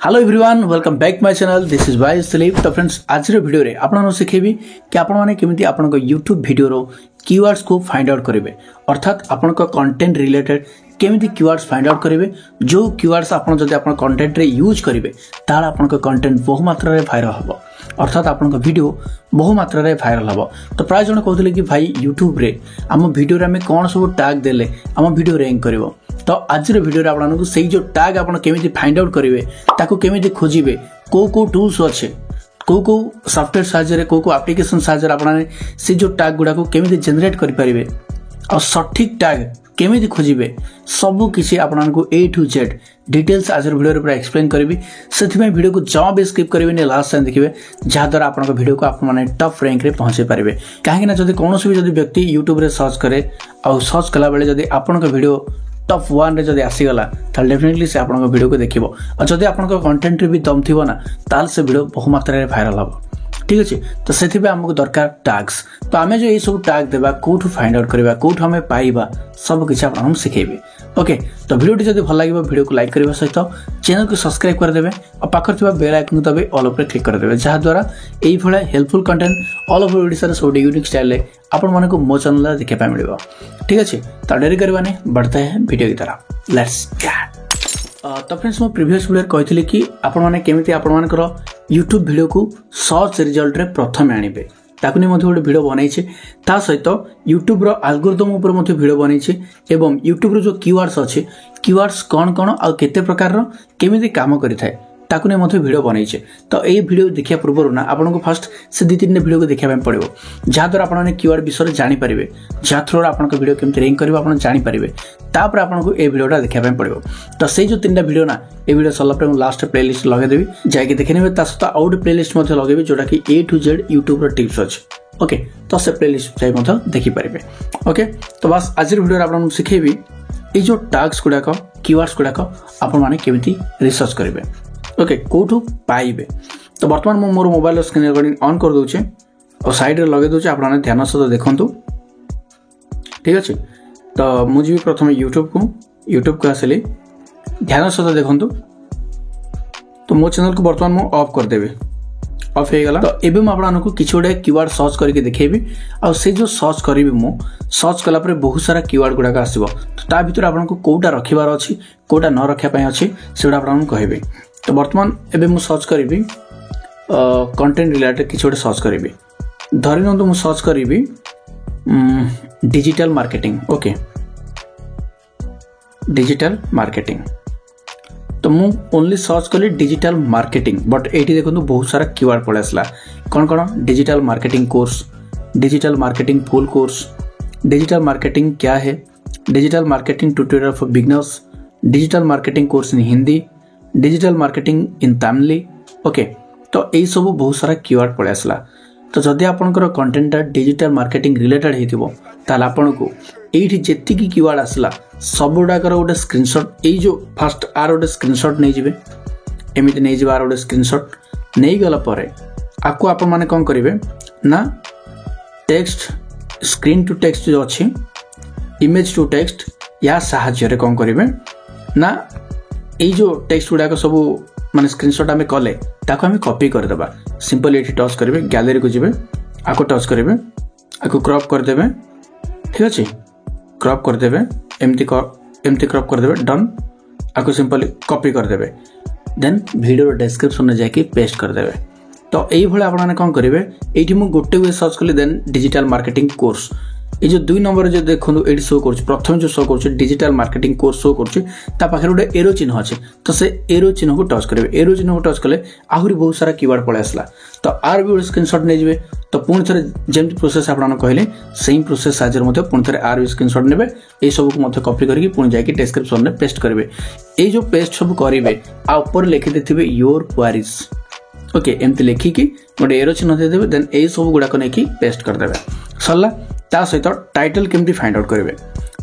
Hello everyone welcome back my channel this is wise Dilip. तो friends आज video रे आपन सिखेबी कि आपण माने केमिति आपण यूट्यूब वीडियो रो कीवर्ड्स को फाइंड आउट करेंगे अर्थात आपण कंटेंट रिलेटेड केमिति कीवर्ड्स फाइंड आउट करेंगे जो कीवर्ड्स आपण जदि आपण कंटेंट रे यूज करेंगे तार आपण कंटेंट बहु मात्रा रे वायरल हबो अर्थात आपण वीडियो बहु मात्रा रे वायरल हबो। तो प्राय जण कहथिले कि भाई यूट्यूब रे हम वीडियो रे हम कोन सब टैग देले हम वीडियो रैंक करबो। तो आज वीडियो रे आपन से जो टैग आपन केमिति फाइंड आउट करेंगे ताको केमिति खोजिबे को टूल्स अच्छे को सॉफ्टवेयर साहाय्य को एप्लिकेशन साहाय्य आपन से जो टैग गुडा को केमिति जनरेट करि परिबे और सठिक टैग केमिति खोजिबे सब किसी आपन को ए टू जेड डिटेल्स आज वीडियो रे पूरा एक्सप्लेन करबी। सेथि में वीडियो को जमा भी स्किप करबे ने लास्ट टाइम देखिबे जहा द्वारा आपन वीडियो को आपन माने टॉप रैंक रे पहुंचे परिबे। काहे ना जदी कोनोसी भी जदी व्यक्ति यूट्यूब रे सर्च करे और सर्च कला बेले जदी आपन वीडियो टॉप 1 रे जदी आसीगला ताल डेफिनेटली से आपन वीडियो को देखिबो और जदी आपन कंटेंट रे भी दम थिबो ना ताल से वीडियो बहु मात्रा रे वायरल हबो। ठीक अछि तो सेथि पे हमको दरकार टैग्स। तो आमे जो ए सब टैग देबा कोठु फाइंड आउट करबा कोठु हमें पाइबा सब किछ आपन हम सिखेबे। ओके तो वीडियो जदी भल लागिबो वीडियो को लाइक करबा सहित चैनल को सब्सक्राइब कर देबे और पाखर थिबा बेल आइकन को दबे ऑल ऊपर क्लिक कर देबे जहा द्वारा एई भला helpful content all over Odisha रे सब यूनिक स्टाइल रे आपन माने को मो चैनल रे देखै पा मिलिबो। ठीक अछि तो देरी करबाने बढ़ते हैं वीडियो की तरफ लेट्स गेट। तो फ्रेंड्स मो प्रीवियस वीडियो कहथिले कि आपन माने केमिति आपन मानकर यूट्यूब वीडियो को सर्च रिजल्ट रे प्रथम आनिबे ताकु ने मध्ये गोटे वीडियो बनाई छे ता सहित यूट्यूब रो एल्गोरिथम ऊपर मध्ये वीडियो बनाई छे एवं यूट्यूब रो जो कीवर्ड्स अछि कीवर्ड्स कोन कोन आ केते प्रकार रो केमिति काम करि थाए ताकु ने मध्ये वीडियो बनाई छे। तो ए वीडियो देखिया पूर्व ना आपन को फर्स्ट से 2-3 वीडियो को देखिया पड़िबो जहा द्वारा आपन ने कीवर्ड विषय जानि परिबे जहा थ्रू आपन को वीडियो केमिति रैंक करबो आपन जानि परिबे तापर आपन को ए वीडियोटा देखिया पड़िबो। तो से जो 3टा वीडियो ना ए वीडियो सल्ला पर लास्ट प्लेलिस्ट लगे देबी जाके देखे नेबे ता सता आउट प्लेलिस्ट मध्ये लगेबे जोटा कि ए टू जेड यूट्यूब रो टिप्स अछि। ओके तो से प्लेलिस्ट जाई मध्ये देखि परिबे। ओके तो बस आज वीडियो आपन सिखेबी ए जो टैग्स गुडा को कीवर्ड्स गुडा को आपन माने केमिति रिसर्च करिवे। ओके कोठु पाइबे। तो वर्तमान मो मोर मोबाइल स्क्रीन रिकॉर्डिंग ऑन कर दोचे और साइड रे लगे दोचे आपन ध्यान सहित देखंतु। ठीक अछि तो मुझे प्रथम यूट्यूब को आसली ध्यान सहित देखंतु। तो मो चैनल को वर्तमान मो ऑफ कर देबे ऑफ हे गला। तो एबे म आपन को किछ गोटे कीवर्ड सर्च करके देखेबी और से जो सर्च करिवे मो सर्च कला पर बहुत सारा कीवर्ड गुडा आसीबो तो ता भीतर आपन को कोटा रखिबार अछि कोटा न रखिया पय अछि सेडा आपन कहबे। तो वर्तमान एबे मु सर्च करिबी कंटेंट रिलेटेड किछ गोटे सर्च करिबी धरिन तो मु सर्च करिबी digital marketing. Okay digital marketing तो मु ओनली सर्च कली डिजिटल मार्केटिंग बट एटी देखो बहुत सारा कीवर्ड पड़े आसला कौन कौन digital marketing course digital marketing full course digital marketing क्या है digital marketing tutorial for beginners digital marketing course in Hindi digital marketing in Tamil. Okay तो यही सब बहुत सारा कीवर्ड पड़े आसला। तो जदि आपनकर कंटेंट डिजिटल मार्केटिंग रिलेटेड हेतिबो ताल आपन को एठी जेतिकी कीवर्ड आसला सब गुडाकर गोटे स्क्रीनशॉट ए जो फर्स्ट आर गोटे स्क्रीनशॉट नै जिवे एमिति नै जिवा आर गोटे स्क्रीनशॉट नै गला परे आको आपन माने कोन करिवे ना टेक्स्ट स्क्रीन टू टेक्स्ट जो अछि इमेज टू टेक्स्ट या सहाय्य रे कोन करिवे ना ए जो टेक्स्ट गुडा को सब माने स्क्रीनशॉट हमें कले ताको हमें कॉपी कर देबा सिंपल एठी टच करिवे गैलरी को जिवे आको टच करिवे आको क्रॉप कर देबे। ठीक अछि क्रॉप कर देबे एमती क्रॉप कर देबे डन आको सिंपली कॉपी कर देबे देन वीडियो डिस्क्रिप्शन में जाके पेस्ट कर देबे। तो एई भले आपन माने कोन करिवे एठी मु गोटे वे सर्च कली देन डिजिटल मार्केटिंग कोर्स ए जो 2 नंबर जो देखो एटी शो कर प्रथम जो शो कर डिजिटल मार्केटिंग कोर्स शो कर पाखे गोटे एरो चिन्ह अच्छे तो से एरो चिन्ह को टच करेंगे एरो चिन्ह को टच कले आहरी बहुत सारा कीवर्ड पड़े आसला। तो आर भी गोटे स्क्रीनशॉट नहीं जाए तो पुणी थे जमी प्रोसेस आप कहले सेम प्रोसेस साहाय्य पुणी थे आर भी स्क्रीनशॉट ने ये सब कॉपी करके पुणी जाकि डिस्क्रिप्शन में पेस्ट करेंगे ये जो पेस्ट सब करेंगे आपर लिखि देथिबे योर क्वेरीज। ओके एमती लिखिकी गोटे एरो चिन्ह देदेबे देन ए सब गुडाक नहीं पेस्ट करदेबे सरला। ता सहित टाइटल केमती फाइंड आउट करेंगे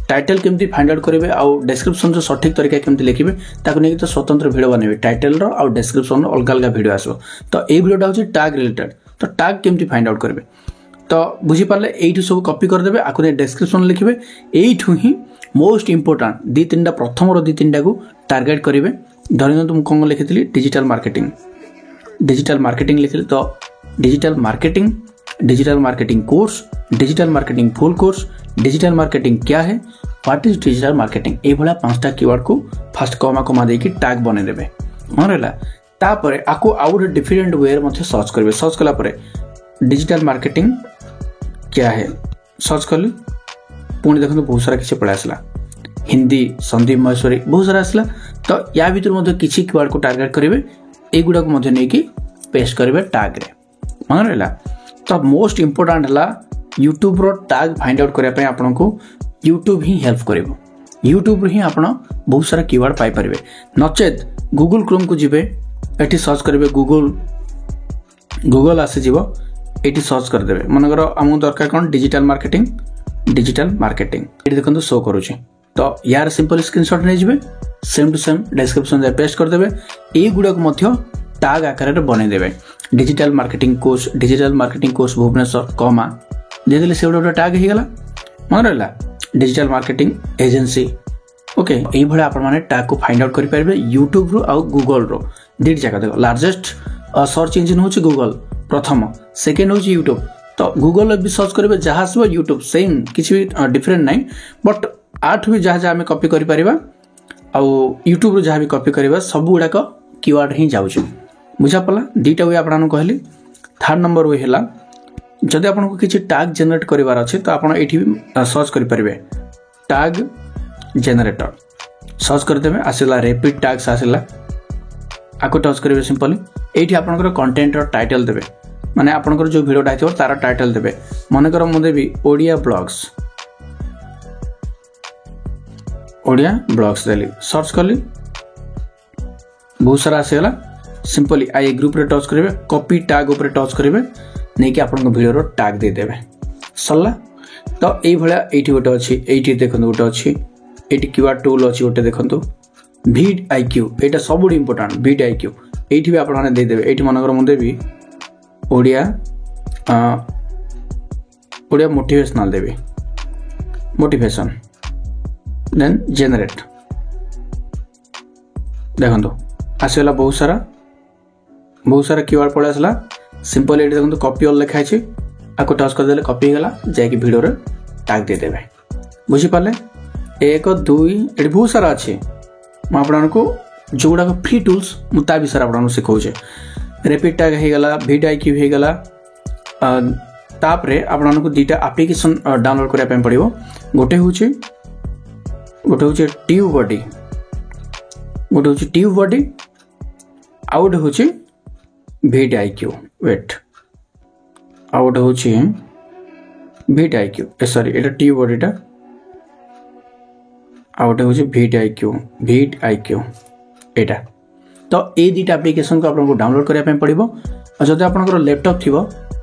टाइटल केमती फाइंड आउट करेंगे आउ डिस्क्रिप्शन जो सठिक तरीका केमती लिखिबे ताको नहीं तो स्वतंत्र वीडियो बनैबे टाइटल रो आउ डिस्क्रिप्शन रो अलग अलग वीडियो आसो। तो ए वीडियोटा होची टैग रिलेटेड तो टैग केमती फाइंड आउट करेंगे तो बुझी पारले एठू सब कॉपी कर देबे आको डिस्क्रिप्शन लिखिबे एठू ही मोस्ट इंपोर्टेंट 2-3टा प्रथम रो 2-3टा को टारगेट करेंगे धरन तुम कौन लिखी डिजिटल मार्केटिंग लिखिली तो digital marketing course, digital marketing full course, digital marketing क्या है, व्हाट इज डिजिटल मार्केटिंग, ये भाया 5टा कीवर्ड को फास्ट कमा देकी टैग बने देबे मन रहला। तापरे आको आउ गोटे डिफरेंट वे मध्ये सर्च करेंगे। सर्च कला परे डिजिटल मार्केटिंग क्या है सर्च कली, पुणी देखो बहुत सारा किसी पड़ा आसला, हिंदी संदीप महेश्वरी बहुत सारा आसला। तो या भीतर मध्य किसी कीवर्ड को टार्गेट करेंगे, एगुड़ा को नहीं कि पेस्ट करेंगे टैग रे मन रहला। तो मोस्ट इंपोर्टेंट है यूट्यूब रो टैग फाइंड आउट करने आपन को यूट्यूब ही हेल्प करिवो। यूट्यूब ही आप बहुत सारा कीवर्ड पाई परिबे, नचेत गूगल क्रोम को जिबे, एटी सर्च करेंगे गूगल आसीज, ये सर्च करदे मनकर आमको दरकार कौन डिजिटल मार्केटिंग ये देखो शो करुचे। तो यार सिंपल स्क्रीनशॉट नहीं जाए, same to same description paste करदे, ये गुड़ा को टैग आकार बनईदे। डिजिटल मार्केटिंग कोर्स भुवनेश्वर कमा देदेले से गोटे टैग हो गला मन रहा। डिजिटल मार्केटिंग एजेंसी ओके, यही भाया आपने टैग को फाइंड आउट करेंगे यूट्यूब रो आउ गूगल रो दुईट जगह। देख लार्जेस्ट सर्च इंजिन हूँ गूगल प्रथम, सेकेंड हूँ यूट्यूब। तो गूगल भी सर्च करेंगे जहाँ आसो यूट्यूब सेम, किसी भी डिफरेंट ना, बट आठ भी जहाँ जहाँ कॉपी कर यूट्यूब जहाँ भी कॉपी करवा सब गुड़ाक कीवर्ड ही जाऊँ। बुझा पड़ा दुईटा वे आपको कहली। थर्ड नंबर वे है जदि आपको किसी टैग जेनेरेट करार अच्छे तो आप सर्च करेंगे टैग जेनेरेटर सर्च करदे, आसला रैपिड टैग्स आसला, आपको टच करेंगे सिंपली। ये आपंकर कंटेंट टाइटल देवे, माने आपंकर जो वीडियोटा हो तार टाइटल देवे। मनकर मुझे भी ओडिया ब्लॉग्स देली, सर्च कली बहुत सारा आसीगला। सिंपली आई ग्रुप रे टच करेंगे, कॉपी टैग उपर टच करेंगे, नहीं कि आपन वीडियो टैग देदेवे सरला। तो यही भाया ये गोटे अच्छी, ये देखो गोटे अच्छी, ये कीवर्ड टूल अच्छी गोटे देखो भिड आईक्यू, यहाँ सब इंपोर्टेंट भिड आईक्यू, ये भी आपदेवे। ये मनकर मुझे भी ओडिया मोटिवेशनल देवी, मोटिवेशन देन जेनेरेट देखो आसगला बहुत सारा कीवर्ड पड़े आसला। सिंपल ये देखो कॉपी ऑल लिखाई, आपको टच करदे कॉपी होगा जाकि वीडियो टैग देदेवे। बुझीपारे 1 2 ये बहुत सारा अच्छे, मुझको जो गुड़ाक फ्री टूल्स मुझे विषय आपको शिखाऊे। रैपिड टैग होगला, भिड आईक्यू होगला, तापरे आपको दुईटा एप्लिकेशन डाउनलोड करने पड़ो। गोटे हूँ ट्यूब बॉडी, आउ गोटे हूँ भिड आईक्यू, वेट आउ गोटे हूँ भिड आईक्यू, सॉरी ये ट्यूब बॉडीटा, आउ गोटे हूँ भिड आईक्यू एटा। तो ये दुईटा एप्लिकेशन को आपको डाउनलोड करने पड़ो। और जब आप लैपटॉप थी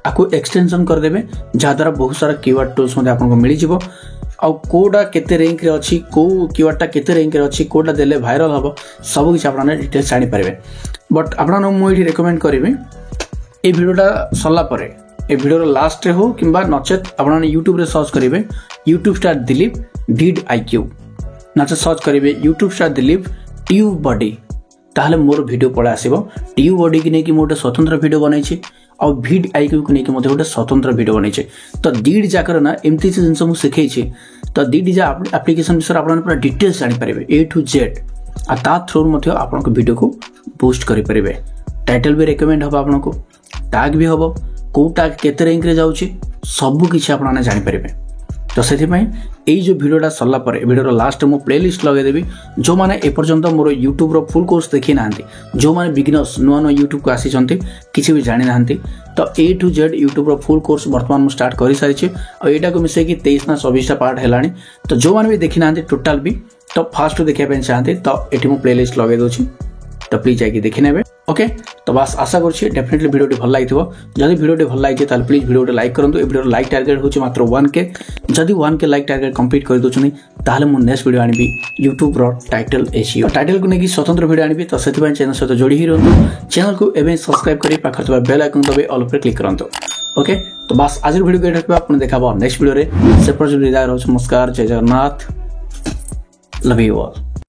आपको एक्सटेंशन करदे, जहाद्वारा बहुत सारा कीवर्ड टूल्स आपको मिल जाव। आउ कोडा केते रैंक रे अच्छी, को कीवर्डटा केते रैंक रे अच्छी, कोडा देले वायरल हम, सब किसी आपने डिटेल्स जानी पारे। बट आपको मुझे रिकमेंड करी ये वीडियोटा सरला परे, ए वीडियो लास्ट रे हो किंबा नचेत आपने यूट्यूब रे सर्च करेंगे यूट्यूब स्टार दिलीप भिड आईक्यू, नचेत सर्च करेंगे YouTube star Dilip tube body, ताहले मोर वीडियो पड़ा आसो। ट्यूब बॉडी की नहीं गोटे स्वतंत्र वीडियो बनई और भिड आईक्यू को लेकिन गोटे स्वतंत्र वीडियो बनई। तो दुईट जाकर ना एमती से जिन मुझे शिखई। तो दुईट जा एप्लिकेशन विषय आप पूरा डिटेल्स जानीपर ए टू जेड, आ थ्रू आप वीडियो को बूस्ट करेंगे। टाइटल भी रेकमेंड हम आपको, टैग भी हम, कौ टैग केते रैंक रे जाउछि सबकि आपने जानीपर। तो से जो वीडियोटा सरला वीडियो लास्ट मु प्लेलिस्ट लगेदेवी। जो मैंने एपर्यंत मोर यूट्यूब रो फुल कोर्स देखी ना, जो मैंने बिगिनर्स नुआ नुआ यूट्यूब को आसी किसी भी जानी ना, तो ए टू जेड यूट्यूब रो फुल कोर्स बर्तमान मुझे स्टार्ट कर सारी और यहाँ को मिसेक 23 ना 24टा पार्ट है। तो जो मैंने भी देखी ना टोटाल भी तो फास्ट देखा चाहते तो ये मुझे प्लेलिस्ट लगे दूसरी, तो प्लीज जाकि देखी ने। ओके तो बस आशा करुँचे डेफिनेटली वीडियो भल लगी। जदि वीडियो भल लगी तो प्लीज वीडियो लाइक करूँ। वीडियो लाइक टार्गेट होची मात्र 1K। जदि 1K लाइक टार्गेट कंप्लीट कर दूसरी ताहले मु नेक्स्ट वीडियो आनी यूट्यूब रो टाइटल एसीओ टाइटल को लेकिन स्वतंत्र वीडियो आनी। तो से चैनल सहित जोड़ी ही रहूँ। चैनल को एवं सब्सक्राइब कर पाखे बेल आइकन दबे ऑल पर क्लिक करूँ। ओके तो बस आज वीडियो को आपने देखा नेक्स्ट वीडियो से पर्यटन विदाय रोज। नमस्कार, जय जगन्नाथ, लव यू ऑल।